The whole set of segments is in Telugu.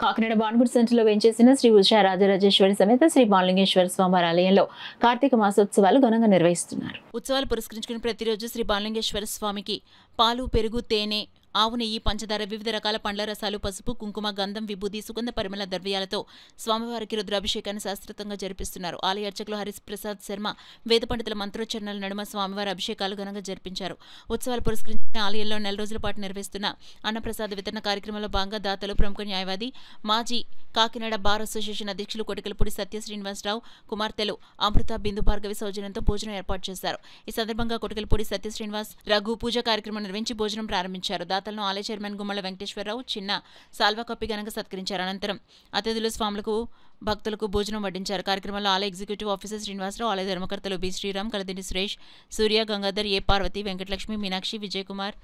కాకినాడ బాన్గుడ్ సెంటర్లో వేంచేసిన శ్రీ ఉషా రాజరాజేశ్వరి సమేత శ్రీ బాలలింగేశ్వర స్వామివారి ఆలయంలో కార్తీక మాసోత్సవాలు ఘనంగా నిర్వహిస్తున్నారు. ఉత్సవాలు పురస్కరించుకుని ప్రతిరోజు శ్రీ బాలలింగేశ్వర స్వామికి పాలు, పెరుగు, తేనె, ఆవు నెయ్యి, పంచదార, వివిధ రకాల పండ్ల రసాలు, పసుపు, కుంకుమ, గంధం, విభూది, సుగంధ పరిమళ ద్రవ్యాలతో స్వామివారికి రుద్రాభిషేకాన్ని శాస్త్రోక్తంగా జరిపిస్తున్నారు. ఆలయ అర్చకులు హరిప్రసాద్ శర్మ వేద పండితుల మంత్రోచ్చరణల నడుమ స్వామివారి అభిషేకాలు ఘనంగా జరిపించారు. ఉత్సవాలు పురస్కరించిన ఆలయంలో నెల రోజుల పాటు నిర్వహిస్తున్న అన్నప్రసాద వితరణ కార్యక్రమంలో భాగంగా దాతలు ప్రముఖ న్యాయవాది, మాజీ కాకినాడ బార్ అసోసియేషన్ అధ్యక్షులు కొటికలపూడి సత్య శ్రీనివాసరావు కుమార్తెలు అమృత, బిందు భార్గవి సౌజన్యంతో భోజనం ఏర్పాటు చేశారు. ఈ సందర్భంగా కొటికలపూడి సత్య శ్రీనివాస్ రఘు పూజ కార్యక్రమం నిర్వహించి భోజనం ప్రారంభించారు. దాతలను ఆలయ చైర్మన్ గుమ్మల వెంకటేశ్వరరావు చిన్న సాల్వా కప్పి ఘనంగా సత్కరించారు. అనంతరం అతిథులు స్వాములకు, భక్తులకు భోజనం వడ్డించారు. కార్యక్రమంలో ఆలయ ఎగ్జిక్యూటివ్ ఆఫీసర్ శ్రీనివాసరావు, ఆలయ ధర్మకర్తలు బి శ్రీరామ్, కలదిండి సురేష్, సూర్య, గంగాధర్, ఏ పార్వతి, వెంకటలక్ష్మి, మీనాక్షి, విజయకుమార్,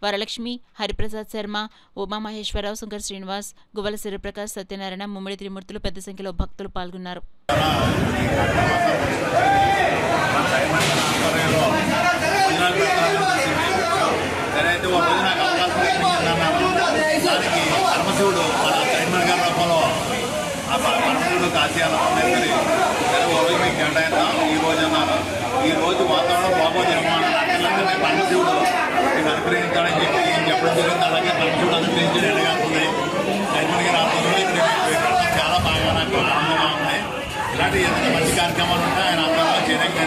వరలక్ష్మి, హరిప్రసాద్ శర్మ, ఉమామహేశ్వరరావు, శంకర్ శ్రీనివాస్, గువ్వల సూర్యప్రకాష్, సత్యనారాయణ, ముమ్మడి త్రిమూర్తులు పెద్ద సంఖ్యలో భక్తులు పాల్గొన్నారు. పరమశివుడు మన చైర్మన్ గారి రూపంలో ఆ పరమశివుడు కాశీయాలో అందరికీ మీకు కేటాయిద్దాం ఈ రోజు అన్నారు. ఈ రోజు వాతావరణం బాగోదేమో అని పరమశివుడు మీకు అనుగ్రహించాలని చెప్పి చెప్పడం జరిగింది. అలాగే పరమశివుడు అనుగ్రహించి ఎడగాల్సింది చైర్మన్ గారి ఆధ్వర్యంలో ఇక్కడ చాలా బాగా నాకు ఆనందంగా ఉన్నాయి. ఇలాంటి ఏదైనా మంచి కార్యక్రమాలు ఉంటే ఆయన ఆధ్వర్యంలో చేయడానికి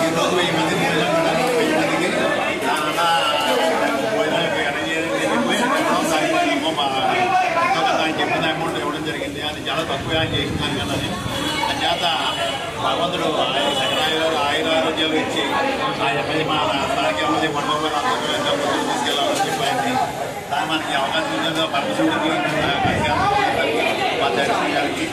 ఈ రోజు 1000 మంది 1000 మందికి ఆయన చెప్పిన అమౌంట్ ఇవ్వడం జరిగింది. అది చాలా తక్కువ ఆయన చేసినాను కదా అని చేత భగవంతుడు ఆయురారోగ్యాలు ఇచ్చి మా స్థానిక ఎమ్మెల్యే పట్టణంలో తీసుకెళ్లాలని చెప్పి ఆయన్ని దాన్ని మనకి అవకాశం ఉందో పరమశివుడికి గారికి